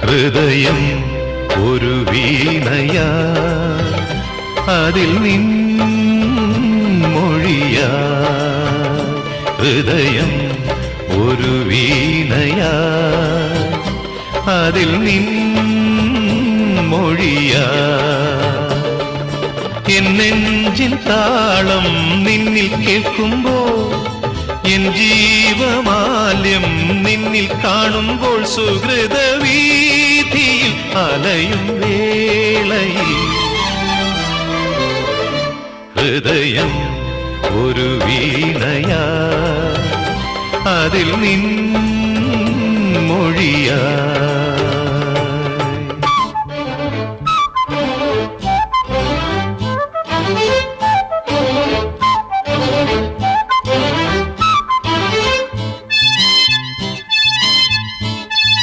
ഹൃദയം ഒരു വീണയാ, അതിൽ നിൻ മൊഴിയാ. ഹൃദയം ഒരു വീണയാ, അതിൽ നിൻ മൊഴിയാ. എൻ നെഞ്ചിൻ താളം നിന്നിൽ കേൾക്കുമ്പോൾ, എൻ ജീവമാല്യം നിന്നിൽ കാണുമ്പോൾ, സുഹൃത വീഥിയിൽ അലയും വേളയിൽ ഹൃദയം ഒരു വീണയാ, അതിൽ നിൻ മൊഴിയാ.